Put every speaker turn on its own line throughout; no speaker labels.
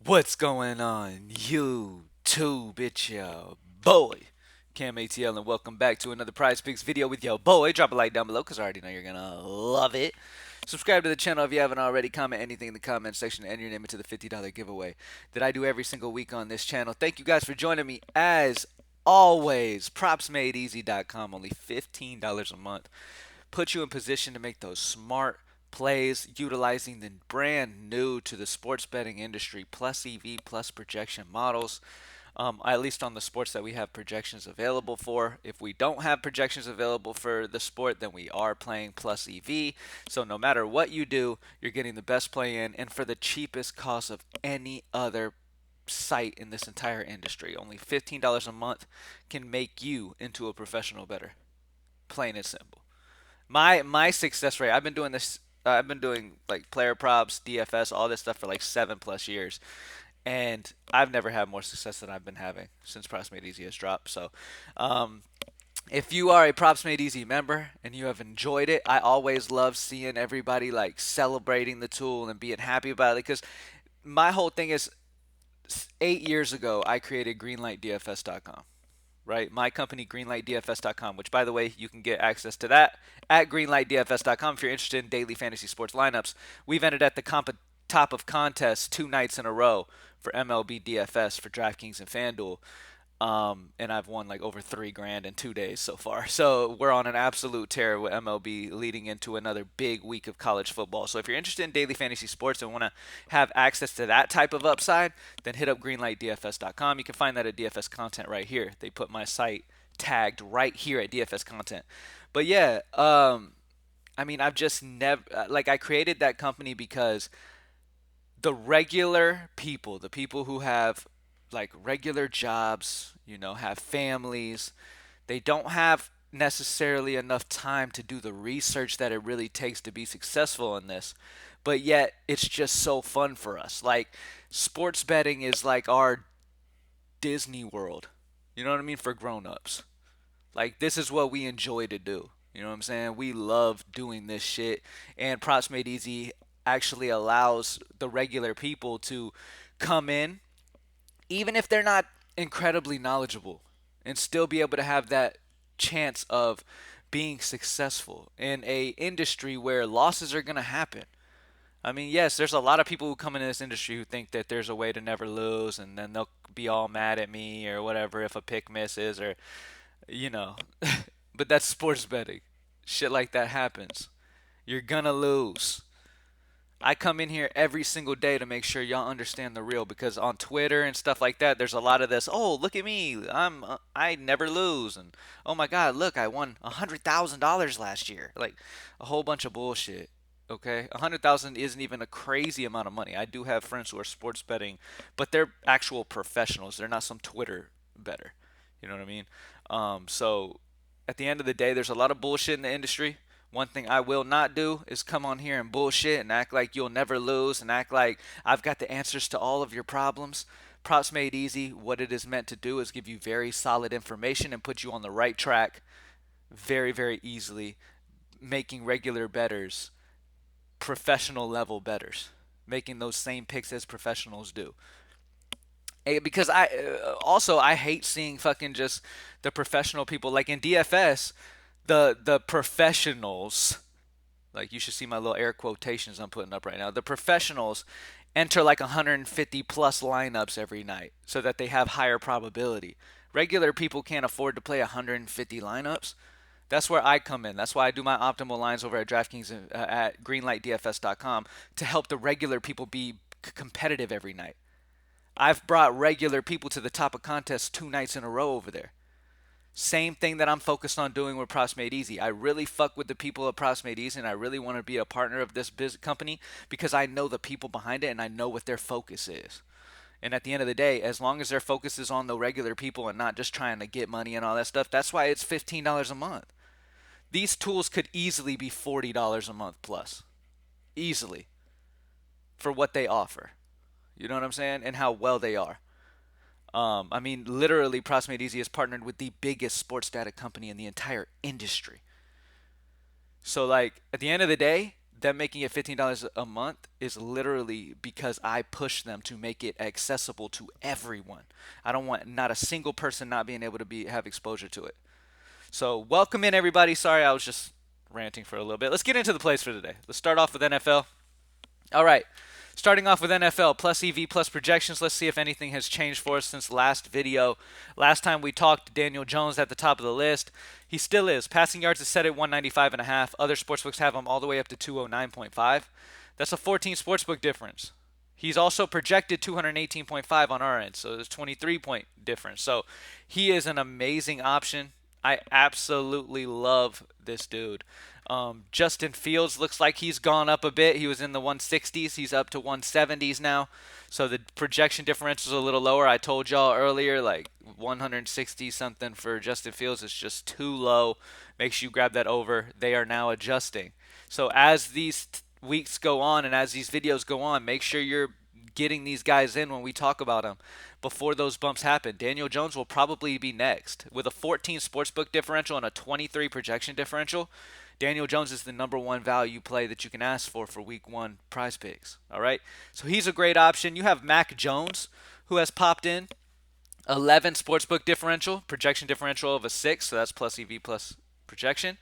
What's going on, YouTube? It's your boy, Cam ATL, and welcome back to another Prizepicks video with your boy. Drop a like down below because I already know you're gonna love it. Subscribe to the channel if you haven't already. Comment anything in the comment section and your name into the $50 giveaway that I do every single week on this channel. Thank you guys for joining me as always. PropsMadeEasy.com, only $15 a month. Put you in position to make those smart plays utilizing the brand new to the sports betting industry plus EV plus projection models. At least on the sports that we have projections available for. If we don't have projections available for the sport, then we are playing plus EV. So no matter what you do, you're getting the best play in and for the cheapest cost of any other site in this entire industry. Only $15 a month can make you into a professional bettor. Plain and simple. My success rate. I've been doing this. I've been doing like player props, DFS, all this stuff for like 7+ years, and I've never had more success than I've been having since Props Made Easy has dropped. So, um, if you are a Props Made Easy member and you have enjoyed it, I always love seeing everybody like celebrating the tool and being happy about it because my whole thing is 8 years ago I created greenlightdfs.com, right? My company, greenlightdfs.com, which, by the way, you can get access to that at greenlightdfs.com if you're interested in daily fantasy sports lineups. We've ended at the top of contests 2 nights in a row for MLB DFS for DraftKings and FanDuel. And I've won like over 3 grand in 2 days so far. So we're on an absolute tear with MLB leading into another big week of college football. So if you're interested in daily fantasy sports and want to have access to that type of upside, then hit up greenlightdfs.com. You can find that at DFS content right here. They put my site tagged right here at DFS content. But yeah, I mean, I've just never like I created that company because the regular people, the people who have like regular jobs, have families, they don't have necessarily enough time to do the research that it really takes to be successful in this. But yet, it's just so fun for us. Like, sports betting is like our Disney World. You know what I mean? For grown-ups. Like, this is what we enjoy to do. You know what I'm saying? We love doing this shit. And Props Made Easy actually allows the regular people to come in, even if they're not incredibly knowledgeable, and still be able to have that chance of being successful in a industry where losses are going to happen. I mean, yes, there's a lot of people who come into this industry who think that there's a way to never lose, and then they'll be all mad at me or whatever if a pick misses or, you know. But that's sports betting. Shit like that happens. You're gonna lose. I come in here every single day to make sure y'all understand the real because on Twitter and stuff like that, there's a lot of this. Oh, look at me! I never lose, and oh my God, look, I won $100,000 last year. Like a whole bunch of bullshit. Okay, 100,000 isn't even a crazy amount of money. I do have friends who are sports betting, but they're actual professionals. They're not some Twitter better. You know what I mean? So at the end of the day, there's a lot of bullshit in the industry. One thing I will not do is come on here and bullshit and act like you'll never lose and act like I've got the answers to all of your problems. Props Made Easy, what it is meant to do is give you very solid information and put you on the right track very, very easily, making regular betters professional level betters, making those same picks as professionals do. Because I hate seeing fucking just the professional people like in DFS, the professionals, like you should see my little air quotations I'm putting up right now. The professionals enter like 150 plus lineups every night so that they have higher probability. Regular people can't afford to play 150 lineups. That's where I come in. That's why I do my optimal lines over at DraftKings at greenlightdfs.com to help the regular people be competitive every night. I've brought regular people to the top of contests 2 nights in a row over there. Same thing that I'm focused on doing with Props Made Easy. I really fuck with the people of Props Made Easy, and I really want to be a partner of this company because I know the people behind it and I know what their focus is. And at the end of the day, as long as their focus is on the regular people and not just trying to get money and all that stuff, that's why it's $15 a month. These tools could easily be $40 a month plus. Easily. For what they offer. You know what I'm saying? And how well they are. I mean, literally, Props Made Easy has partnered with the biggest sports data company in the entire industry. So, like, at the end of the day, them making it $15 a month is literally because I push them to make it accessible to everyone. I don't want not a single person not being able to have exposure to it. So welcome in everybody. Sorry, I was just ranting for a little bit. Let's get into the plays for today. Let's start off with NFL. All right. Starting off with NFL, plus EV, plus projections. Let's see if anything has changed for us since last video. Last time we talked, Daniel Jones at the top of the list. He still is. Passing yards is set at 195.5. Other sportsbooks have him all the way up to 209.5. That's a 14 sportsbook difference. He's also projected 218.5 on our end, so there's 23-point difference. So he is an amazing option. I absolutely love this dude. Justin Fields looks like he's gone up a bit. He was in the 160s. He's up to 170s now. So the projection differential is a little lower. I told y'all earlier, like 160 something for Justin Fields is just too low. Make sure you grab that over. They are now adjusting. So as these weeks go on and as these videos go on, make sure you're getting these guys in when we talk about them before those bumps happen. Daniel Jones will probably be next. With a 14 sportsbook differential and a 23 projection differential, Daniel Jones is the number one value play that you can ask for week one prize picks. All right. So he's a great option. You have Mac Jones, who has popped in. 11 sportsbook differential, projection differential of a 6, so that's plus EV plus projection.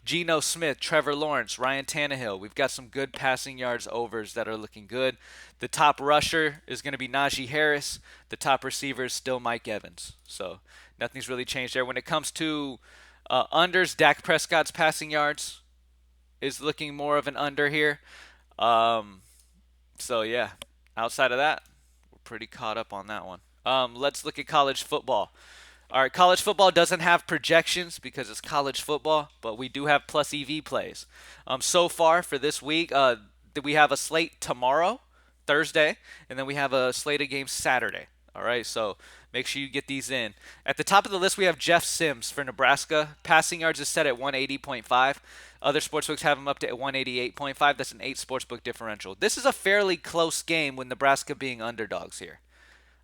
Geno Smith, Trevor Lawrence, Ryan Tannehill. We've got some good passing yards overs that are looking good. The top rusher is going to be Najee Harris. The top receiver is still Mike Evans. So nothing's really changed there. When it comes to unders, Dak Prescott's passing yards is looking more of an under here. So yeah, outside of that, we're pretty caught up on that one. Let's look at college football. All right, college football doesn't have projections because it's college football, but we do have plus EV plays. So far for this week, we have a slate tomorrow, Thursday, and then we have a slate of games Saturday. All right, so make sure you get these in. At the top of the list, we have Jeff Sims for Nebraska. Passing yards is set at 180.5. Other sportsbooks have him up to 188.5. That's an 8 sportsbook differential. This is a fairly close game with Nebraska being underdogs here.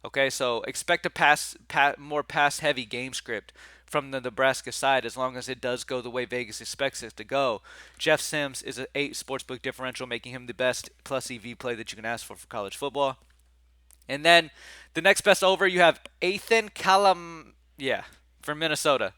Okay, so expect a more pass-heavy game script from the Nebraska side as long as it does go the way Vegas expects it to go. Jeff Sims is an 8 sportsbook differential, making him the best plus EV play that you can ask for college football. And then the next best over, you have Ethan for Minnesota.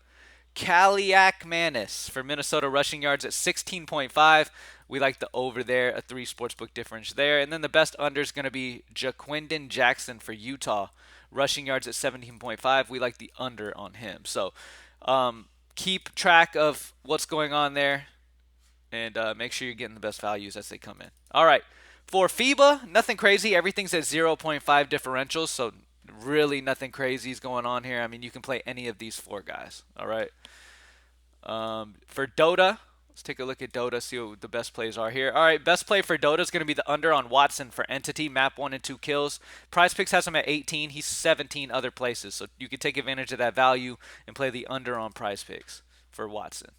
Kaliakmanis for Minnesota rushing yards at 16.5. We like the over there, a 3 sportsbook difference there. And then the best under is going to be Jaquindon Jackson for Utah. Rushing yards at 17.5. We like the under on him. So keep track of what's going on there and make sure you're getting the best values as they come in. All right. For Fiba, nothing crazy. Everything's at 0.5 differentials, so really nothing crazy is going on here. I mean, you can play any of these 4 guys. All right. For Dota, let's take a look at Dota, see what the best plays are here. All right, best play for Dota is going to be the under on Watson for Entity, map 1 and 2 kills. Prizepicks has him at 18. He's 17 other places, so you can take advantage of that value and play the under on Prizepicks for Watson.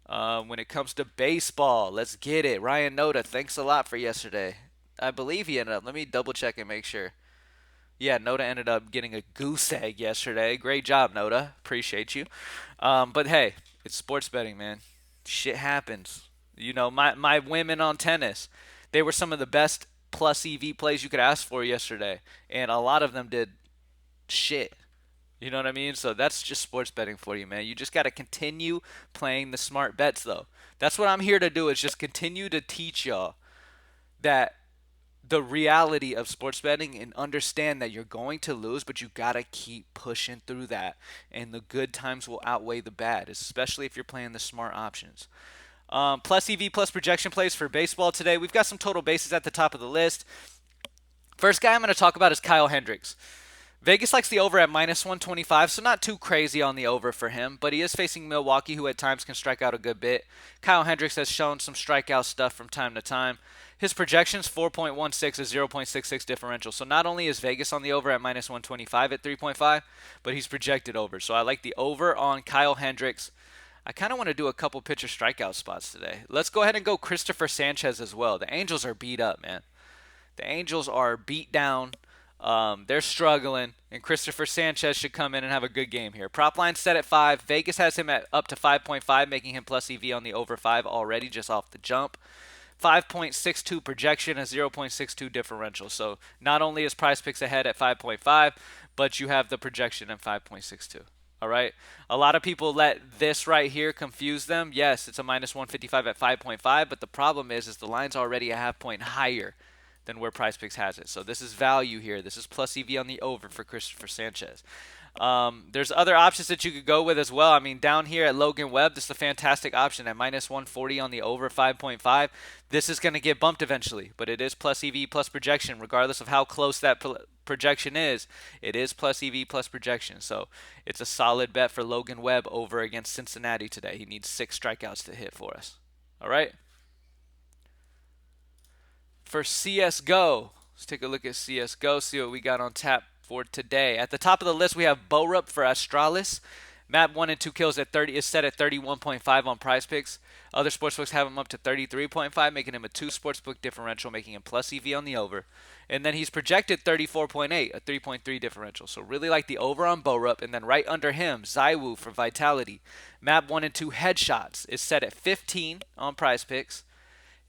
When it comes to baseball, let's get it. Ryan Noda, thanks a lot for yesterday. I believe he ended up. Let me double check and make sure. Yeah, Noda ended up getting a goose egg yesterday. Great job, Noda. Appreciate you. But hey, it's sports betting, man. Shit happens. You know, my women on tennis, they were some of the best plus EV plays you could ask for yesterday. And a lot of them did shit. You know what I mean? So that's just sports betting for you, man. You just got to continue playing the smart bets, though. That's what I'm here to do, is just continue to teach y'all that the reality of sports betting, and understand that you're going to lose, but you got to keep pushing through that. And the good times will outweigh the bad, especially if you're playing the smart options. Plus EV plus projection plays for baseball today. We've got some total bases at the top of the list. First guy I'm going to talk about is Kyle Hendricks. Vegas likes the over at minus 125, so not too crazy on the over for him, but he is facing Milwaukee, who at times can strike out a good bit. Kyle Hendricks has shown some strikeout stuff from time to time. His projections, 4.16, a 0.66 differential. So not only is Vegas on the over at minus 125 at 3.5, but he's projected over. So I like the over on Kyle Hendricks. I kind of want to do a couple pitcher strikeout spots today. Let's go ahead and go Christopher Sanchez as well. The Angels are beat up, man. The Angels are beat down. They're struggling, and Christopher Sanchez should come in and have a good game here. Prop line set at 5. Vegas has him at up to 5.5, making him plus EV on the over 5 already just off the jump. 5.62 projection, a 0.62 differential. So not only is Prizepicks ahead at 5.5, but you have the projection at 5.62. All right. A lot of people let this right here confuse them. Yes, it's a minus 155 at 5.5, but the problem is the line's already a half point higher than where Prizepicks has it. So this is value here. This is plus EV on the over for Christopher Sanchez. There's other options that you could go with as well. I mean, down here at Logan Webb, this is a fantastic option at minus 140 on the over 5.5. This is going to get bumped eventually, but it is plus EV plus projection, regardless of how close that projection is. It is plus EV plus projection, so it's a solid bet for Logan Webb over against Cincinnati today. He needs 6 strikeouts to hit for us. All right. For CSGO, let's take a look at CSGO, see what we got on tap for today. At the top of the list, we have Borup for Astralis. Map 1 and 2 kills at 30 is set at 31.5 on Prizepicks. Other sportsbooks have him up to 33.5, making him a 2 sportsbook differential, making him plus EV on the over. And then he's projected 34.8, a 3.3 differential. So really like the over on Borup. And then right under him, Zaiwu for Vitality. Map 1 and 2 headshots is set at 15 on Prizepicks.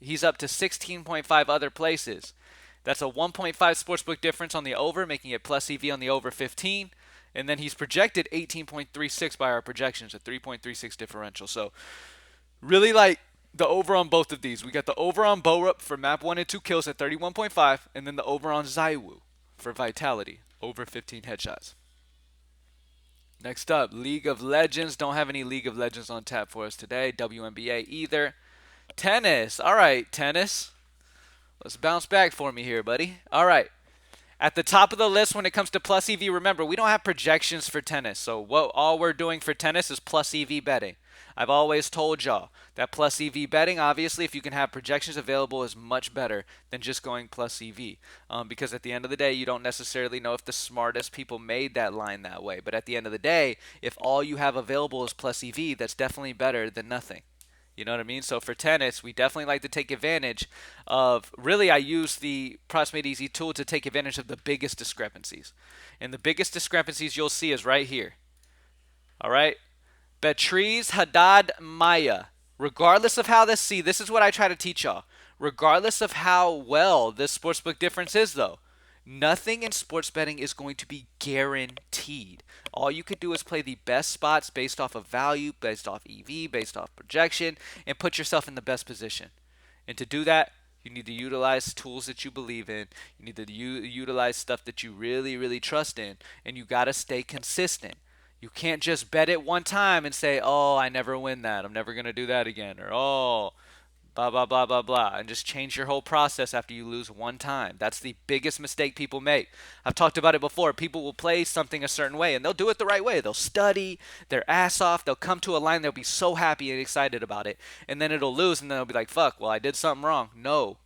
He's up to 16.5 other places. That's a 1.5 sportsbook difference on the over, making it plus EV on the over 15. And then he's projected 18.36 by our projections, a 3.36 differential. So really like the over on both of these. We got the over on Borup for map 1 and 2 kills at 31.5, and then the over on Zaiwu for Vitality, over 15 headshots. Next up, League of Legends. Don't have any League of Legends on tap for us today. Wnba either. Tennis. All right, tennis. Let's bounce back for me here, buddy. All right. At the top of the list when it comes to plus EV, remember, we don't have projections for tennis. So all we're doing for tennis is plus EV betting. I've always told y'all that plus EV betting, obviously, if you can have projections available, is much better than just going plus EV. Because at the end of the day, you don't necessarily know if the smartest people made that line that way. But at the end of the day, if all you have available is plus EV, that's definitely better than nothing. You know what I mean? So for tennis, we definitely like to take advantage of, really I use the Props Made Easy tool to take advantage of the biggest discrepancies. And the biggest discrepancies you'll see is right here. All right? Beatriz Haddad Maya. Regardless of how this is what I try to teach y'all. Regardless of how well this sportsbook difference is though, nothing in sports betting is going to be guaranteed. All you could do is play the best spots based off of value, based off EV, based off projection, and put yourself in the best position. And to do that, you need to utilize tools that you believe in. You need to utilize stuff that you really, really trust in. And you got to stay consistent. You can't just bet it one time and say, oh, I never win that. I'm never going to do that again. Or, oh, blah, blah, blah, blah, blah, and just change your whole process after you lose one time. That's the biggest mistake people make. I've talked about it before. People will play something a certain way, and they'll do it the right way. They'll study their ass off. They'll come to a line. They'll be so happy and excited about it, and then it'll lose, and then they'll be like, fuck, well, I did something wrong. No.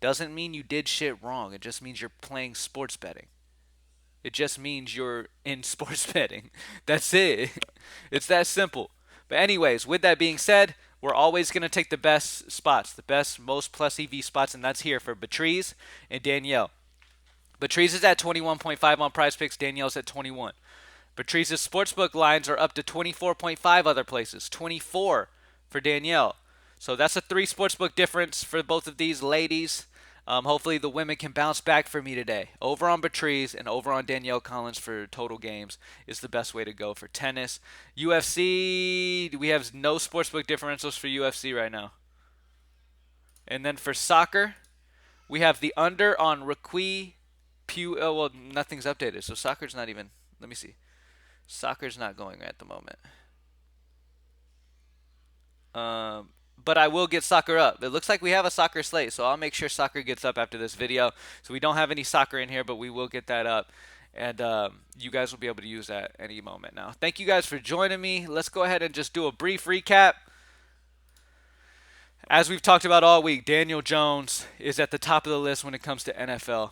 Doesn't mean you did shit wrong. It just means you're playing sports betting. It just means you're in sports betting. That's it. It's that simple. But anyways, with that being said, we're always going to take the best spots, the best, most plus EV spots, and that's here for Beatriz and Danielle. Beatriz is at 21.5 on Prizepicks. Danielle's at 21. Beatriz's sportsbook lines are up to 24.5 other places, 24 for Danielle. So that's a 3 sportsbook difference for both of these ladies. Hopefully the women can bounce back for me today. Over on Beatriz and over on Danielle Collins for total games is the best way to go for tennis. UFC, we have no sportsbook differentials for UFC right now. And then for soccer, we have the under on Raqui Pew. Oh, well, nothing's updated, so soccer's not even. Let me see. Soccer's not going at the moment. But I will get soccer up. It looks like we have a soccer slate, so I'll make sure soccer gets up after this video. So we don't have any soccer in here, but we will get that up. And you guys will be able to use that any moment now. Thank you guys for joining me. Let's go ahead and just do a brief recap. As we've talked about all week, Daniel Jones is at the top of the list when it comes to NFL.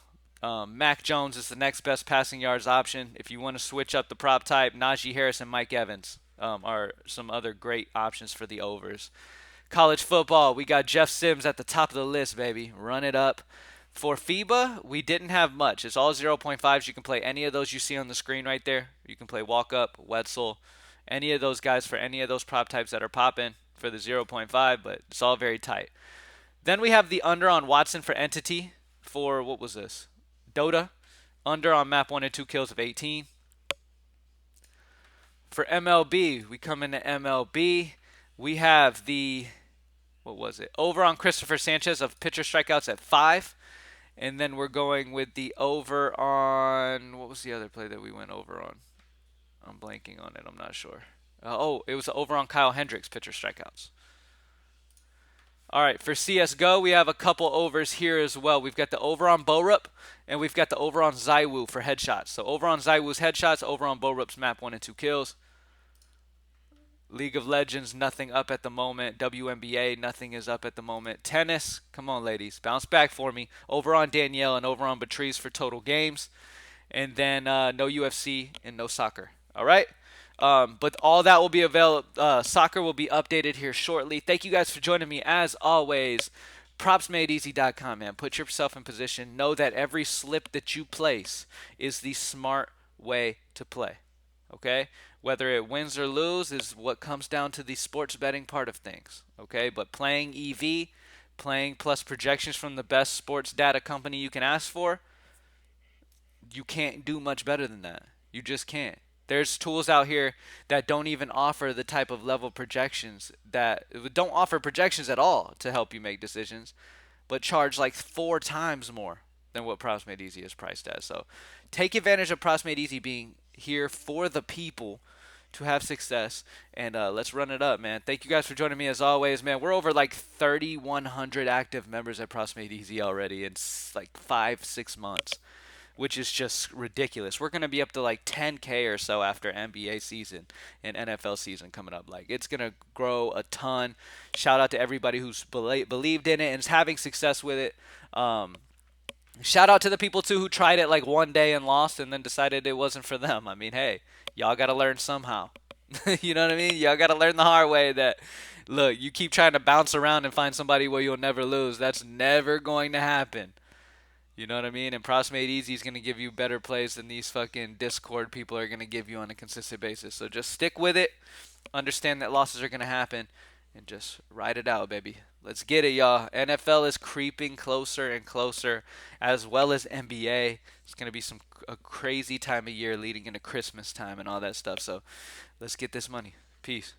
Mac Jones is the next best passing yards option. If you want to switch up the prop type, Najee Harris and Mike Evans are some other great options for the overs. College football, we got Jeff Sims at the top of the list, baby. Run it up. For Fiba, we didn't have much. It's all 0.5s. You can play any of those you see on the screen right there. You can play Walk Up, Wetzel, any of those guys for any of those prop types that are popping for the 0.5, but it's all very tight. Then we have the under on Watson for Entity for, what was this? Dota. Under on map 1 and 2 kills of 18. For MLB, we come into MLB. We have the, what was it? Over on Christopher Sanchez of pitcher strikeouts at 5. And then we're going with the over on, what was the other play that we went over on? I'm blanking on it. I'm not sure. It was over on Kyle Hendricks pitcher strikeouts. All right, for CSGO, we have a couple overs here as well. We've got the over on Borup, and we've got the over on Zywoo for headshots. So over on Zywoo's headshots, over on Borup's map 1 and 2 kills. League of Legends, nothing up at the moment. WNBA, nothing is up at the moment. Tennis, come on, ladies, bounce back for me. Over on Danielle and over on Patrice for total games. And then no UFC and no soccer. All right? But all that will be available. Soccer will be updated here shortly. Thank you guys for joining me as always. PropsMadeEasy.com, man. Put yourself in position. Know that every slip that you place is the smart way to play. Okay? Whether it wins or lose is what comes down to the sports betting part of things. Okay? But playing EV, playing plus projections from the best sports data company you can ask for, you can't do much better than that. You just can't. There's tools out here that don't even offer the type of level projections, that don't offer projections at all to help you make decisions, but charge like 4 times more than what Props Made Easy is priced at. So take advantage of Props Made Easy being here for the people to have success, and let's run it up, man. Thank you guys for joining me as always, man. We're over like 3,100 active members at Props Made Easy already in like 5-6 months, which is just ridiculous. We're going to be up to like 10K or so after NBA season and NFL season coming up. Like, it's going to grow a ton. Shout out to everybody who's believed in it and is having success with it. Shout out to the people, too, who tried it like one day and lost and then decided it wasn't for them. I mean, hey, y'all got to learn somehow. You know what I mean? Y'all got to learn the hard way that, look, you keep trying to bounce around and find somebody where you'll never lose. That's never going to happen. You know what I mean? And Props Made Easy is going to give you better plays than these fucking Discord people are going to give you on a consistent basis. So just stick with it. Understand that losses are going to happen. And just ride it out, baby. Let's get it, y'all. NFL is creeping closer and closer, as well as NBA. It's going to be a crazy time of year leading into Christmas time and all that stuff. So let's get this money. Peace.